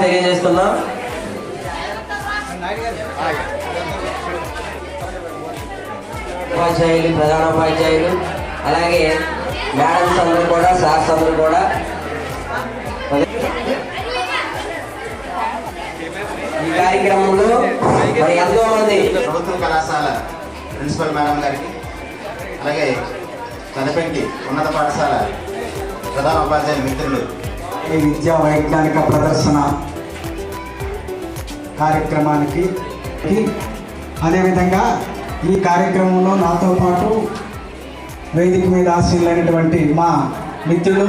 తెలియజేస్తున్నాం. ఉపాధ్యాయులు, ప్రధాన ఉపాధ్యాయులు, అలాగే మేడమ్స్ అందరూ కూడా, సార్స్ అందరూ కూడా ఈ కార్యక్రమంలో మరి ఎంతో మంది ప్రభుత్వ కళాశాల ప్రిన్సిపల్ మేడం గారికి, అలాగే చదపెంకి ఉన్నత పాఠశాల ప్రధాన ఉపాధ్యాయుల మిత్రులు, ఈ విద్యా వైజ్ఞానిక ప్రదర్శన కార్యక్రమానికి అదేవిధంగా ఈ కార్యక్రమంలో నాతో పాటు వేదిక మీద ఆశీర్లైనటువంటి మా మిత్రులు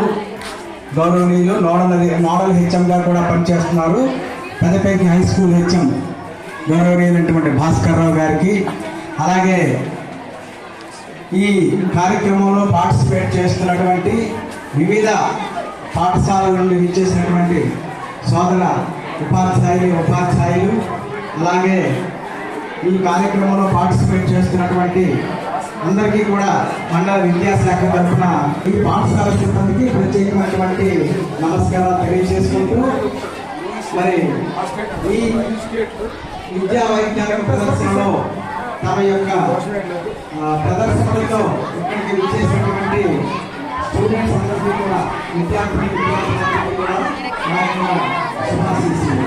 గౌరవనీయులు నోడల్ హెచ్ఎం గారు కూడా పనిచేస్తున్నారు. పెద్దపేకి high school HM గౌరవనీయులైనటువంటి Bhaskar Rao గారికి, అలాగే ఈ కార్యక్రమంలో పార్టిసిపేట్ చేస్తున్నటువంటి వివిధ పాఠశాలల నుండి విచ్చేసినటువంటి సోదర ఉపాధ్యాయులు, అలాగే ఈ కార్యక్రమంలో పార్టిసిపేట్ చేస్తున్నటువంటి అందరికీ కూడా మండల విద్యాశాఖ తరఫున ఈ పాఠశాల సిబ్బందికి ప్రత్యేకమైనటువంటి నమస్కారాలు తెలియజేసుకుంటూ, మరి ఈ విద్యా వైజ్ఞానిక ప్రదర్శనలో తమ యొక్క ప్రదర్శనలతో ఇక్కడికి విచ్చేసినటువంటి స్టూడెంట్స్ అందరికీ కూడా, విద్యార్థులందరికీ కూడా నా యొక్క శుభాశీస్సులు.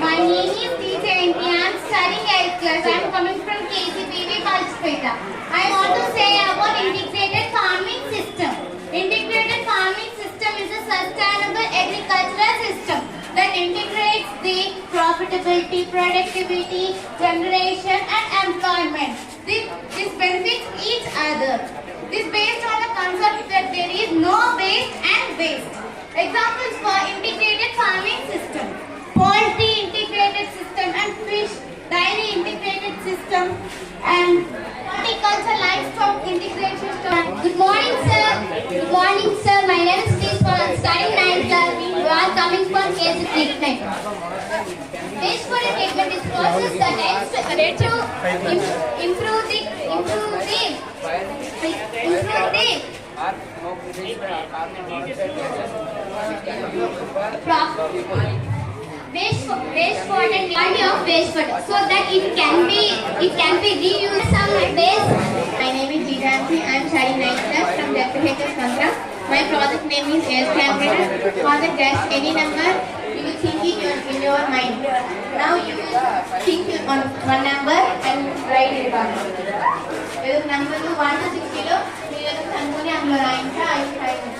My name is Teacher and I am studying 8th class. I am coming from KCPV Palchpeta. I want to say about integrated farming system. Integrated farming system is a sustainable agricultural system that integrates the profitability, productivity, generation and employment. This benefits each other. This based on the concept that there is no waste and waste. Examples for integrated farming system: poultry integrated system and fish dairy integrated system and horticulture livestock integrated system. Good morning, sir. Good morning, sir. My name is Deepa. I'm studying 9th class. You are coming for case treatment. Waste for treatment is process that aims to improve the waste water and quality of waste water so that it can be reused. Some waste. My name is Vijanti. I am studying 9th class from WHS Mantra. My project name is Air Calculator. For the test any number you will think it in your mind. Now you will think on one number and write it down. If number 1 to 6 kilo, you will confirm and write it.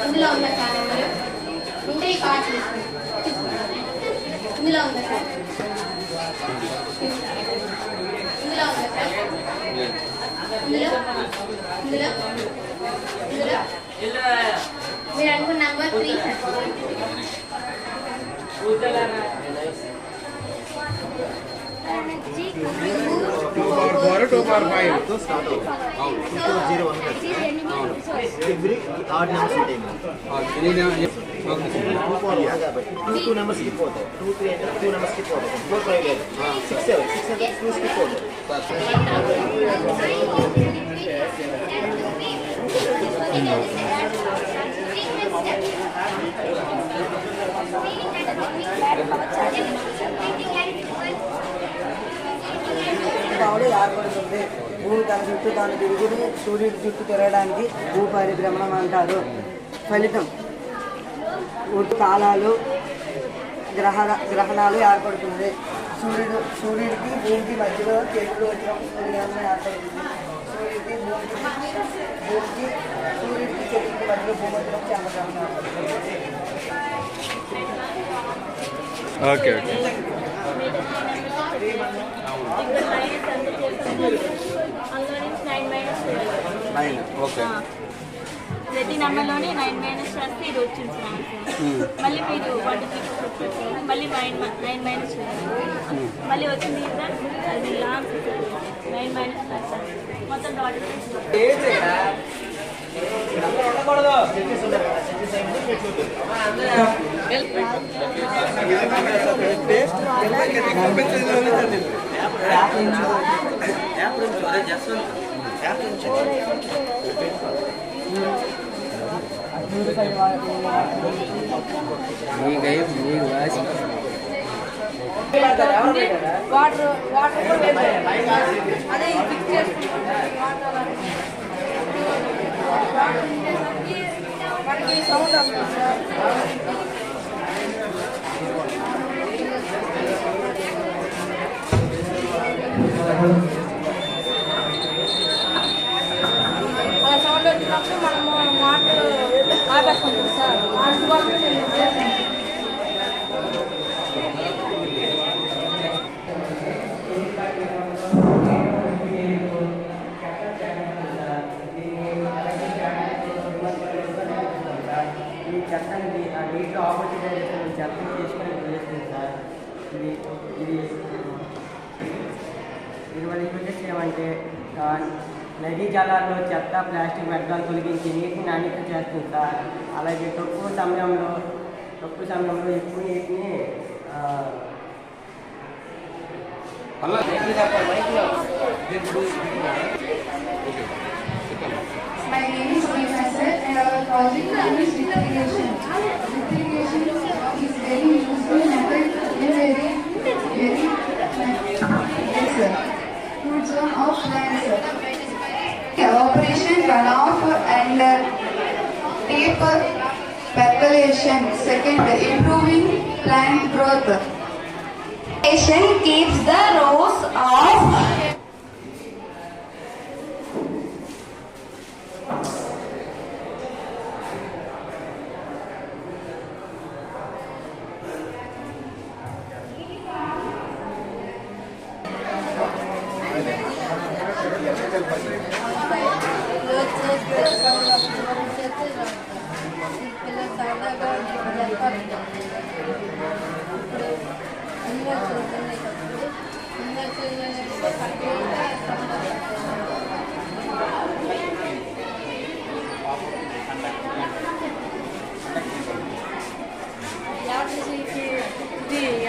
ఇందులో ఉన్న sir number ఉంటే ఈ card తీసుకోండి. ఇందులో ఉందా sir? ఇందులో ఉందా sir? ఇందులో ఇందులో ఇందులో మీరు అనుకున్న number 3 sir. Two numbers skip అవుతాయి. 2 3 అంటే 2 నెంబర్స్ స్కిప్ అవుతాయి. 4 5 లేదు. 6 7 అంటే 2 స్కిప్ అవుతాయి. భావన ఏర్పడుతుంది. భూమి తన చుట్టూ తాను తిరుగుడు, సూర్యుడి చుట్టూ తిరగడానికి భూ పరిభ్రమణం అంటారు. ఫలితం కాలాలు, గ్రహణాలు ఏర్పడుతుంది. సూర్యుడికి భూమికి మధ్యలో చెట్లు సూర్యగ్రహణం ఏర్పడుతుంది. సూర్యుడికి చెట్లకి మధ్యలో భూమధ్యం చంద్రగ్రహణం ఏర్పడుతుంది. ఓకే ప్రతి నెంబర్లోనే 9 - 12 ఇది వచ్చింది సార్. మళ్ళీ మీరు మళ్ళీ 9 - 12 మళ్ళీ వచ్చింది సార్. అది మొత్తం డాట్ జడ్జెస్ ఉన్నారు కదా, జడ్జెస్ ఏమో మెట్లు ఉంటుంది. వాటర్ కూడా అదే ఫిక్స్ చేసుకుంటాం. మనకి సౌండ్ వస్తుంది సార్. అలా సౌండ్ వచ్చినప్పుడు మనము వాటర్ ఆపేసుకుంటాం సార్. అందువల్ల ఈ చెత్తని ఆ నీటిలో ఆపోజిట్ డైరెక్షన్ చెత్తని తీసుకొని వదిలేస్తుంది సార్. ఇది వల్ల ఏం చేసామంటే నదీ జలాల్లో చెత్త ప్లాస్టిక్ వ్యర్థాలు తొలగించి నీటిని నాణ్యత చేస్తుంది సార్. అలాగే తక్కువ సమయంలో ఎక్కువ నీటిని My name is Srivasa and our project name is Retribution. Retribution is very useful method and very fruit zone of plants. Evaporation, runoff and deep percolation. Second, improving plant growth. Keeps the rows of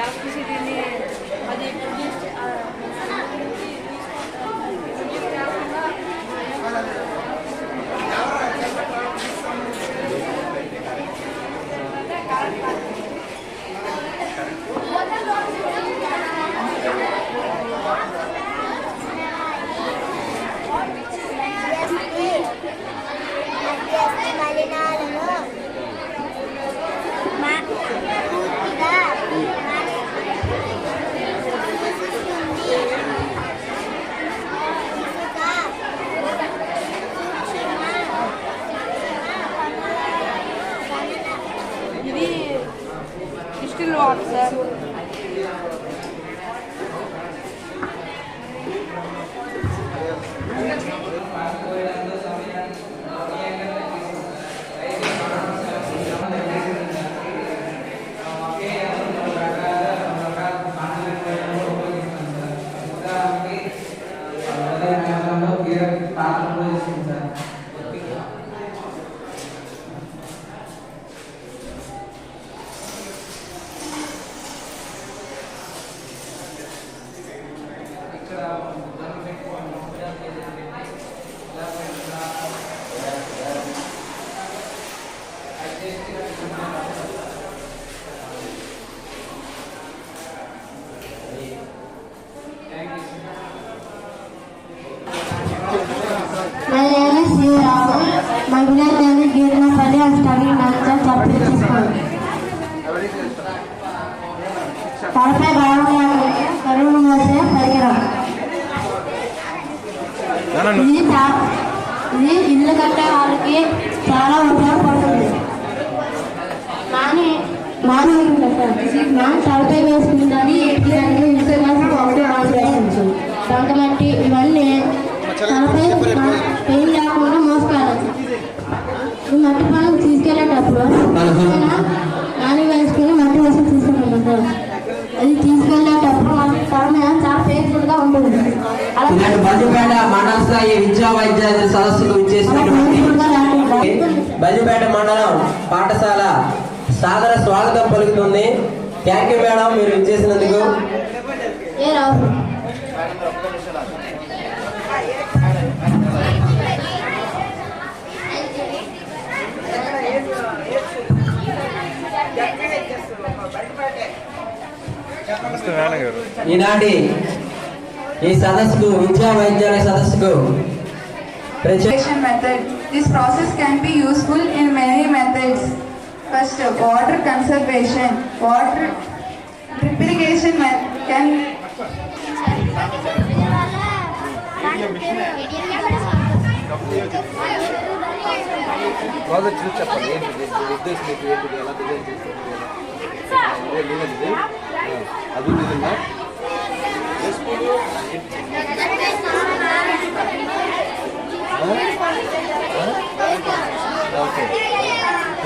ఎలక్ట్రిసిటీని అది ఇది distil water sir. My name is C. Rahul. My village name is Girnapalli. I study in Nancha Chaprichi School. తలపై కరువును మోసే పరికరం. ఇది ఇల్లు కట్టే వాళ్ళకి చాలా ఉపయోగపడుతుంది. మానవుడి తలపై వేసుకుంటుంది. ఇల్లు వేసి బంకమట్టి ఇవన్నీ తలపై పెయిన్ లేకుండా మోసుకోవాలి. మట్టి పనులు తీసుకెళ్ళేటప్పుడు నాని వేసుకుని మట్టి వేసి తీసుకెళ్ళమంటారు. అది తీసుకెళ్ళేటప్పుడు మన తల మీద చాలా పెయిన్ఫుల్గా ఉంటుంది. అలా ఇలాంటి బల్లిపేట మండల స్థాయి విద్యా వైద్యాధికారి సదస్సుకు ఇచ్చేసినటువంటి బల్లిపేట మండలం పాఠశాల సాదర స్వాగతం పలుకుతుంది. థ్యాంక్ యూ మేడం, మీరు ఇచ్చేసినందుకు. ఈనాటి ఈ సదస్సుకు విద్యా వైద్యాలయ సదస్సుకు method. This process can be useful in many methods. First, water conservation. Water drip irrigation can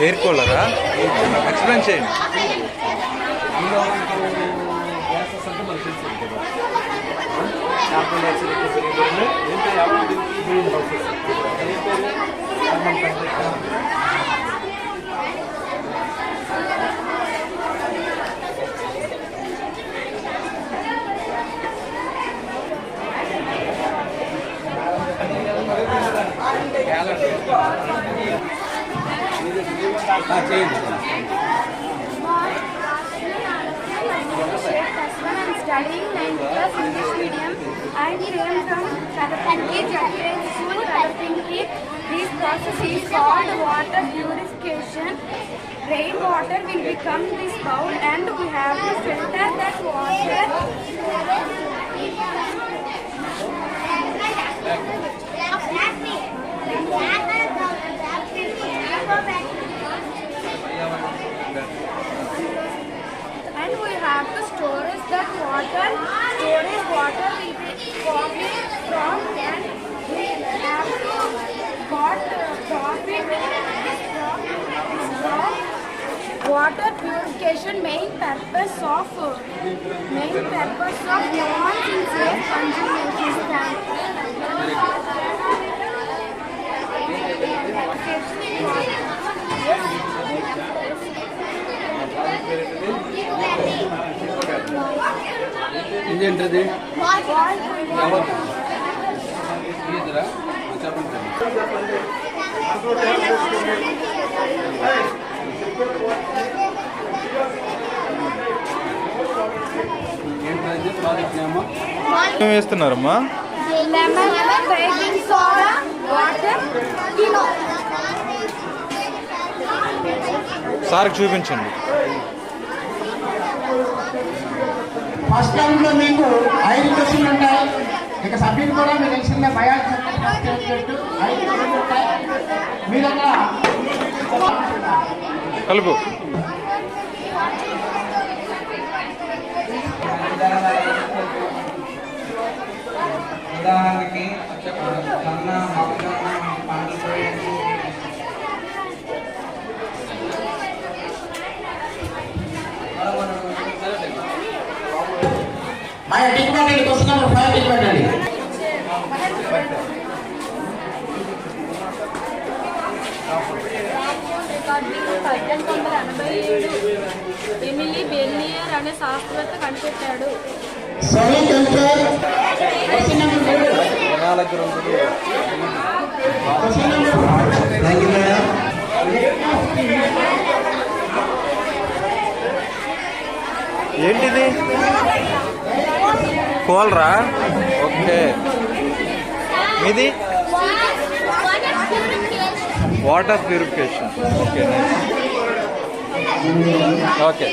air కూలరా? ఎక్స్ప్లెయిన్ చేయండి. Studying 9th class English medium. I came from Kadapinki, Jagiraj School, Kadapinki. This process is called water purification. Rainwater will become this bowl and we have to filter that water. And we have to storage that water. Storage water will be coming from and we have to got profit from water purification. Main purpose of non-sincere consumption. ఇదేంటది? ఏం వేస్తున్నారమ్మా? Lemon, baking soda, water, సార్కి చూపించండి. First రౌండ్లో మీకు 5 క్వశ్చన్లు ఉంటాయి. ఇక subject కూడా మీకు తెలిసిందే, బయాలజీ సబ్జెక్ట్ 5 క్వశ్చన్లు ఉంటాయి. మీ దగ్గర కలుపు. ఉదాహరణకి సన్న మొక్కజొన్న పండుకోయేది మన టిక్ పెట్టండి. క్వశ్చన్ నెంబర్ 5 టిక్ పెట్టండి. రికార్డింగ్ 1887 ఎమిలీ బెర్నియర్ అనే శాస్త్రవేత్త కనిపెట్టాడు. Sericulture. Question number 3. Question number 4. Thank you madam. ఏంటిది? కోల్రా? ఓకే. మీది? Water purification. Okay, okay.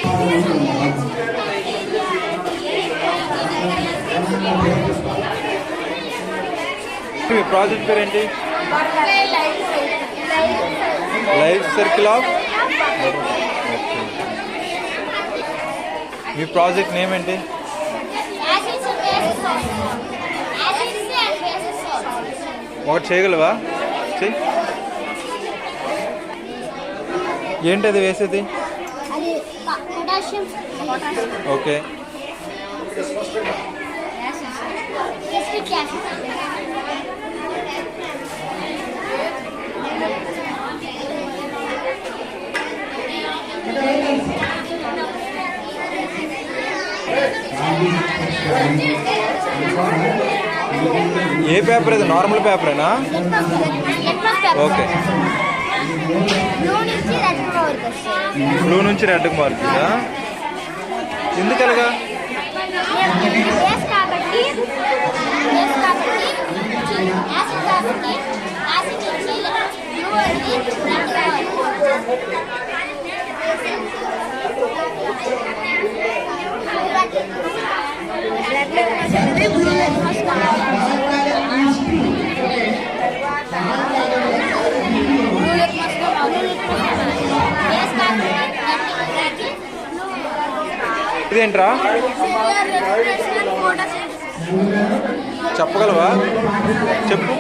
మీ ప్రాజెక్ట్ పేరేంటి? Life circle of. మీ ప్రాజెక్ట్ నేమ్ ఏంటి? ఒకటి చేయగలవా? చెయ్యి. ఏంటి అది వేసేది? ఓకే. ఏ పేపర్ ఇది? నార్మల్ పేపరేనా? ఓకే. బ్లూ నుంచి రెడ్కి మారుతుందా? ఎందుకు అలాగా? ఇదేంట్రా? చెప్పగలవా? చెప్పు.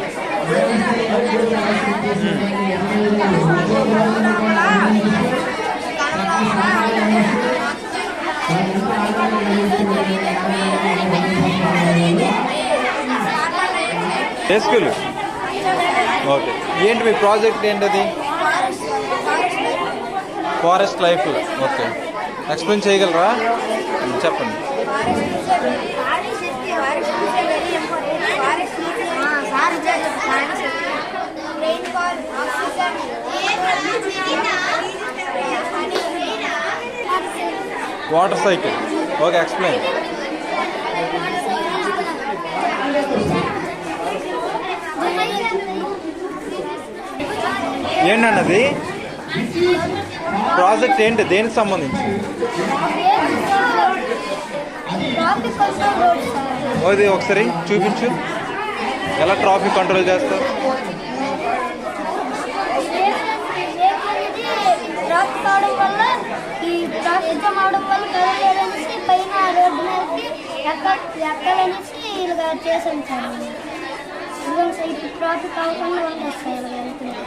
ఏ స్కూల్? ఓకే. ఏంటి మీ ప్రాజెక్ట్ ఏంటది? Forest life. ఓకే, ఎక్స్ప్లెయిన్ చేయగలరా? చెప్పండి. Water cycle. Okay, explain. ఏంటన్నది ప్రాజెక్ట్? ఏంటి, దేనికి సంబంధించి? అది ఒకసారి చూపించు. ఎలా ట్రాఫిక్ కంట్రోల్ చేస్తారు? ట్రాఫిక్ అవడం వల్ల ఈ ట్రాఫిక్ జామ్ అవడం వల్ల కదలేదనేసి పైన రోడ్డు మీదకి ఎక్కాలనేసి ఇలా చేసాం సార్. ఇదిగోండి ట్రాఫిక్ అవ్వకుండా వస్తాయి ఇలా వెళ్తున్నాయి.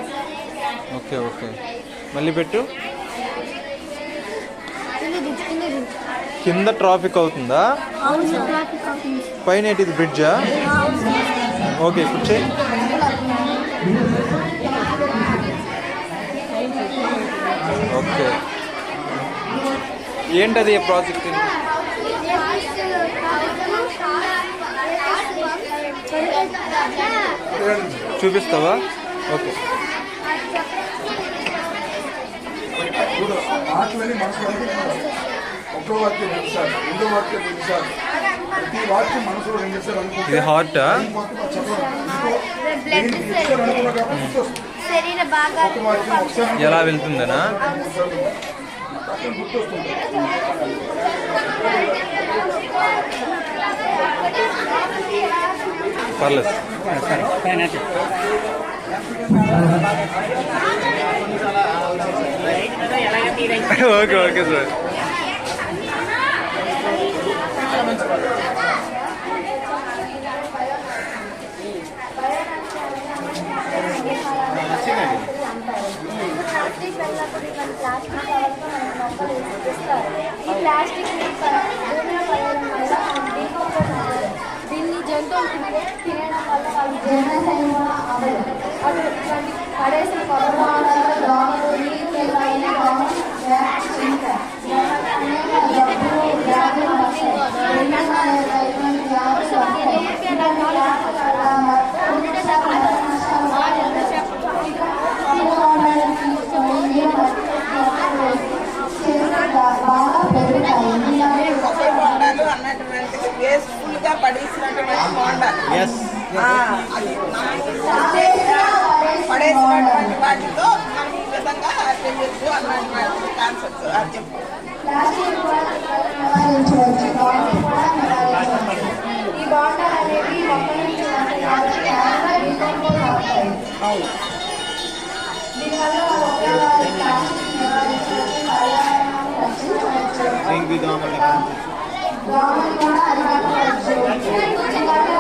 ఓకే ఓకే, మళ్ళీ పెట్టు. కింద ట్రాఫిక్ అవుతుందా? అవును, ట్రాఫిక్ అవుతుంది. పైన ఏంటి, ఇది బ్రిడ్జా? ఓకే, ఇప్పుడు చేయి. ఓకే, ఏంటది ప్రాజెక్ట్? చూపిస్తావా? ఓకే. ఆటలని మనసులో ఒక్కో వాక్యం 2 సార్లు, రెండో వాక్యం 2 సార్లు, ప్రతి వాక్యం మనసులో 2 సార్లు అనుకుంటే ఇది హార్ట్ ఎలా వెళ్తుందనా? గుర్తొస్తుంది. పర్లేదు. Okay okay sir. ఈ ప్లాస్టిక్ దీన్ని జంతువులు తినడం వల్ల వాళ్ళు పడేసిన పడేసినటువంటి వాటితో మనం ఈ విధంగా చేయొచ్చు అన్నటువంటి కాన్సెప్ట్ చెప్పు. ఈ బాండాలు అనేవి దీనివల్ల